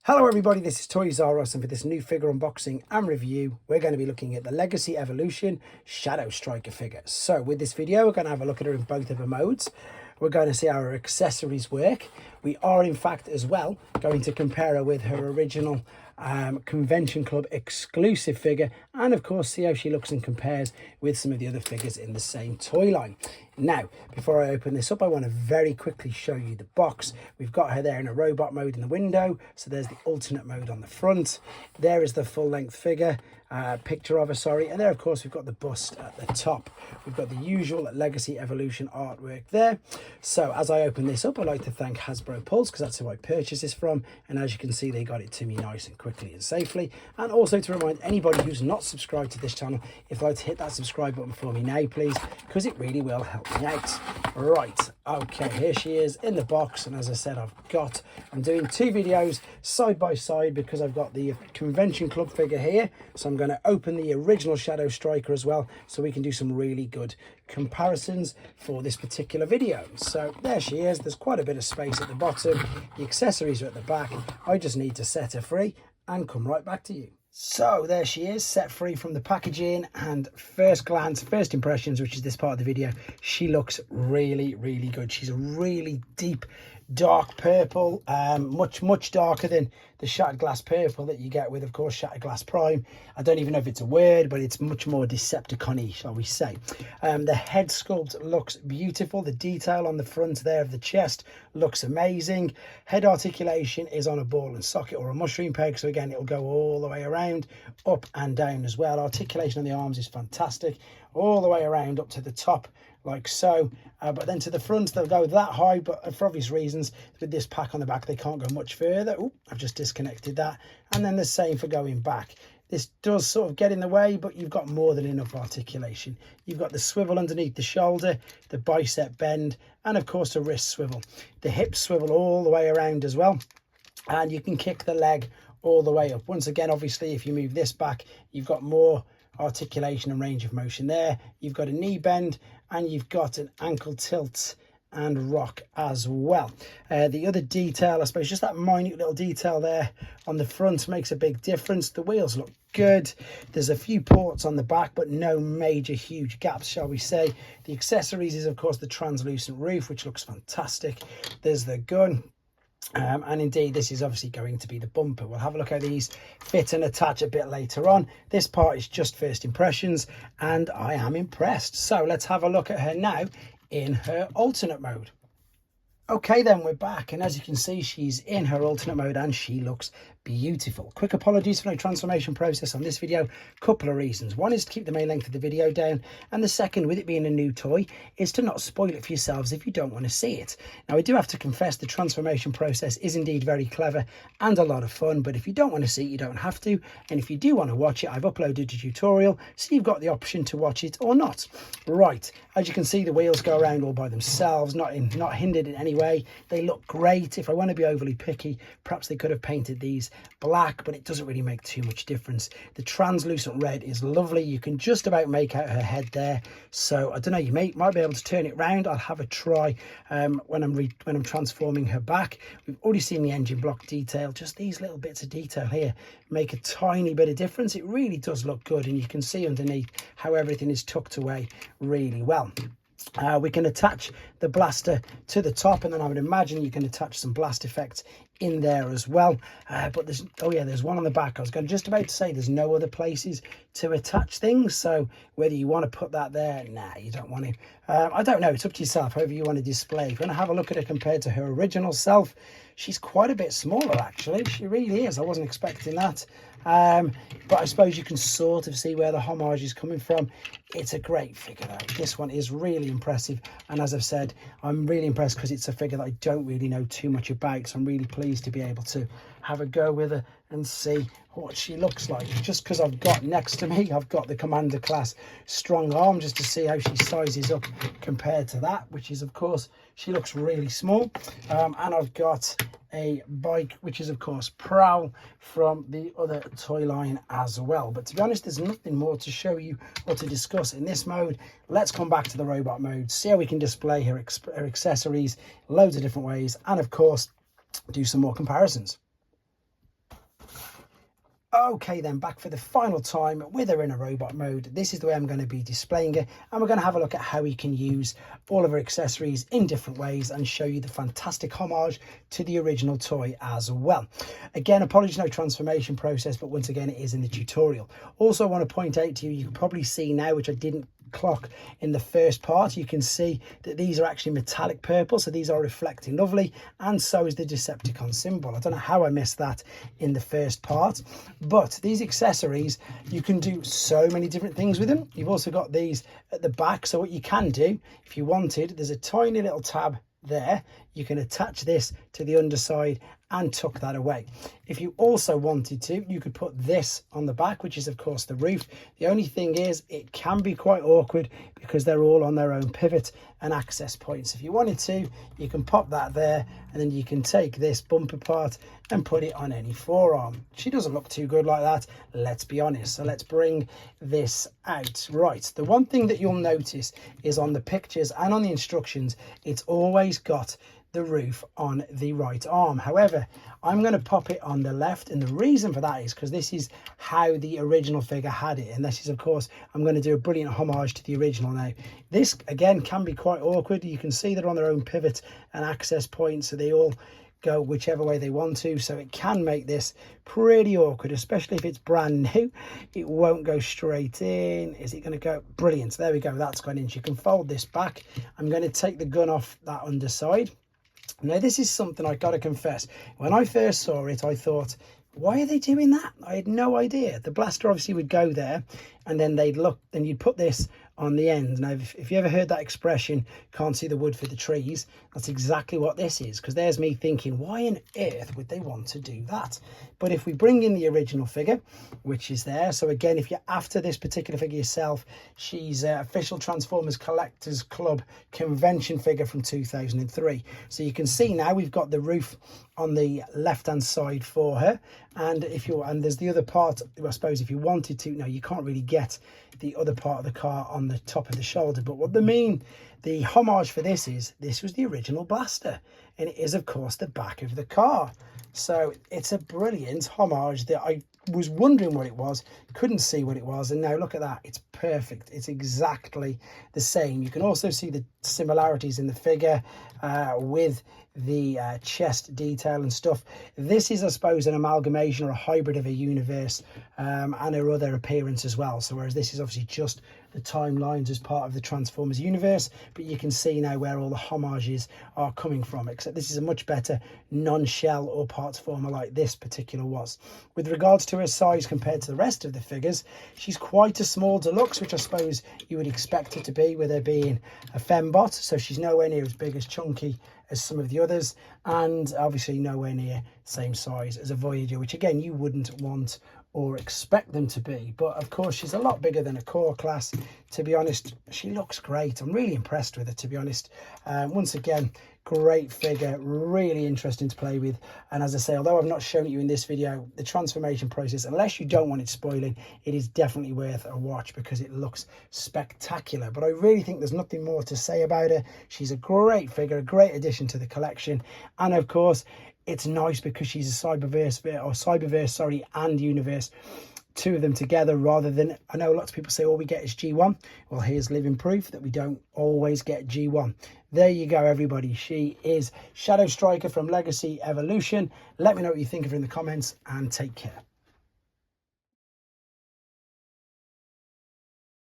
Hello everybody, this is Toys R Us, and for this new figure unboxing and review, we're going to be looking at the Legacy Evolution Shadow Striker figure. So with this video, we're going to have a look at her in both of her modes. We're going to see how her accessories work. We are in fact as well going to compare her with her original Convention Club exclusive figure, and of course see how she looks and compares with some of the other figures in the same toy line. Now, before I open this up, I want to very quickly show you the box. We've got her there in a robot mode in the window, so there's the alternate mode on the front. There is the full-length figure, picture of her, sorry, and there of course we've got the bust at the top. We've got the usual Legacy Evolution artwork there. So as I open this up, I'd like to thank Hasbro Pulse, because that's who I purchased this from, and as you can see, they got it to me nice and quickly and safely. And also to remind anybody who's not subscribed to this channel, if I'd like to hit that subscribe button for me now please, because it really will help me out. Right, okay, here she is in the box, and as I said, I'm doing two videos side by side because I've got the Convention Club figure here, so I'm going to open the original Shadow Striker as well, so we can do some really good comparisons for this particular video. So there she is. There's quite a bit of space at the bottom, the accessories are at the back. I just need to set her free and come right back to you. So there she is, set free from the packaging, and first glance, first impressions, which is this part of the video, she looks really good. She's a really deep dark purple, much darker than the shattered glass purple that you get with, of course, Shattered Glass Prime. I don't even know if it's a word, but it's much more Decepticon-y, shall we say. The head sculpt looks beautiful. The detail on the front there of the chest looks amazing. Head articulation is on a ball and socket or a mushroom peg, so again, it'll go all the way around, up and down as well. Articulation on the arms is fantastic, all the way around up to the top, like so, but then to the front they'll go that high, but for obvious reasons with this pack on the back they can't go much further. Oh, I've just disconnected that. And then the same for going back. This does sort of get in the way, but you've got more than enough articulation. You've got the swivel underneath the shoulder, the bicep bend, and of course a wrist swivel. The hips swivel all the way around as well, and you can kick the leg all the way up. Once again, obviously, if you move this back, you've got more articulation and range of motion there. You've got a knee bend, and you've got an ankle tilt and rock as well. The other detail, I suppose, just that minute little detail there on the front makes a big difference. The wheels look good. There's a few ports on the back, but no major huge gaps, shall we say. The accessories is, of course, the translucent roof, which looks fantastic. There's the gun. And indeed, this is obviously going to be the bumper. We'll have a look how these fit and attach a bit later on. This part is just first impressions, and I am impressed. So let's have a look at her now in her alternate mode. Okay, then we're back, and as you can see, she's in her alternate mode and she looks beautiful. Quick apologies for no transformation process on this video. Couple of reasons. One is to keep the main length of the video down, and the second, with it being a new toy, is to not spoil it for yourselves if you don't want to see it. Now, I do have to confess the transformation process is indeed very clever and a lot of fun, but if you don't want to see it, you don't have to, and if you do want to watch it, I've uploaded a tutorial, so you've got the option to watch it or not. Right, as you can see, the wheels go around all by themselves, not hindered in any way. They look great. If I want to be overly picky, perhaps they could have painted these black, but it doesn't really make too much difference. The translucent red is lovely. You can just about make out her head there, so I don't know, you might be able to turn it round. I'll have a try when I'm transforming her back. We've already seen the engine block detail. Just these little bits of detail here make a tiny bit of difference. It really does look good, and you can see underneath how everything is tucked away really well. We can attach the blaster to the top, and then I would imagine you can attach some blast effects in there as well. But there's one on the back. I was just about to say there's no other places to attach things, so whether you want to put that there, nah, you don't want to. I don't know, it's up to yourself, however you want to display. If you want to have a look at her compared to her original self, she's quite a bit smaller actually. She really is. I wasn't expecting that. But I suppose you can sort of see where the homage is coming from. It's a great figure though. This one is really impressive, and as I've said, I'm really impressed because it's a figure that I don't really know too much about, so I'm really pleased to be able to have a go with her and see what she looks like. Just because I've got next to me, I've got the Commander class strong arm, just to see how she sizes up compared to that, which is, of course, she looks really small. And I've got a bike, which is, of course, Prowl from the other toy line as well. But to be honest, there's nothing more to show you or to discuss in this mode. Let's come back to the robot mode, see how we can display her accessories loads of different ways, and of course do some more comparisons. Okay then, back for the final time with her in a robot mode. This is the way I'm going to be displaying it, and we're going to have a look at how we can use all of her accessories in different ways and show you the fantastic homage to the original toy as well. Again, apologies, no transformation process, but once again it is in the tutorial. Also, I want to point out to you, you can probably see now, which I didn't clock in the first part, you can see that these are actually metallic purple, so these are reflecting lovely, and so is the Decepticon symbol. I don't know how I missed that in the first part, but these accessories, you can do so many different things with them. You've also got these at the back, so what you can do if you wanted, there's a tiny little tab there, you can attach this to the underside and tuck that away. If you also wanted to, you could put this on the back, which is of course the roof. The only thing is it can be quite awkward because they're all on their own pivot and access points. If you wanted to, you can pop that there, and then you can take this bumper part and put it on any forearm. She doesn't look too good like that, let's be honest. So let's bring this out. Right, the one thing that you'll notice is on the pictures and on the instructions, it's always got the roof on the right arm. However, I'm going to pop it on the left, and the reason for that is because this is how the original figure had it, and this is, of course, I'm going to do a brilliant homage to the original. Now this again can be quite awkward. You can see they're on their own pivot and access points, so they all go whichever way they want to, so it can make this pretty awkward, especially if it's brand new. It won't go straight in. Is it going to go? Brilliant, there we go, that's gone in. You can fold this back. I'm going to take the gun off that underside. Now this is something I gotta confess, when I first saw it I thought, why are they doing that? I had no idea. The blaster obviously would go there, and then they'd look, then you'd put this on the end. Now if you ever heard that expression, can't see the wood for the trees, that's exactly what this is, because there's me thinking, why on earth would they want to do that? But if we bring in the original figure, which is there, so again, if you're after this particular figure yourself, she's official Transformers Collectors Club convention figure from 2003. So you can see now we've got the roof on the left hand side for her, and there's the other part. I suppose if you wanted to, no, you can't really get the other part of the car on the top of the shoulder, but what the homage for this is, this was the original blaster, and it is of course the back of the car. So it's a brilliant homage that I was wondering what it was, couldn't see what it was, and now look at that, it's perfect. It's exactly the same. You can also see the similarities in the figure with the chest detail and stuff. This is, I suppose, an amalgamation or a hybrid of a universe and her other appearance as well. So whereas this is obviously just the timelines as part of the Transformers universe, but you can see now where all the homages are coming from, except this is a much better non-shell or parts former like this particular was. With regards to her size compared to the rest of the figures, she's quite a small deluxe, which I suppose you would expect her to be with her being a fembot, so she's nowhere near as big as chunky as some of the others, and obviously nowhere near same size as a Voyager, which again you wouldn't want or expect them to be. But of course she's a lot bigger than a core class. To be honest, she looks great. I'm really impressed with her, to be honest. Once again, great figure, really interesting to play with. And as I say, although I've not shown it you in this video, the transformation process, unless you don't want it spoiling, it is definitely worth a watch because it looks spectacular. But I really think there's nothing more to say about her. She's a great figure, a great addition to the collection, and of course it's nice because she's a Cyberverse and universe, two of them together, rather than, I know lots of people say all we get is G1. Well, here's living proof that we don't always get G1. There you go, everybody. She is Shadow Striker from Legacy Evolution. Let me know what you think of her in the comments, and take care.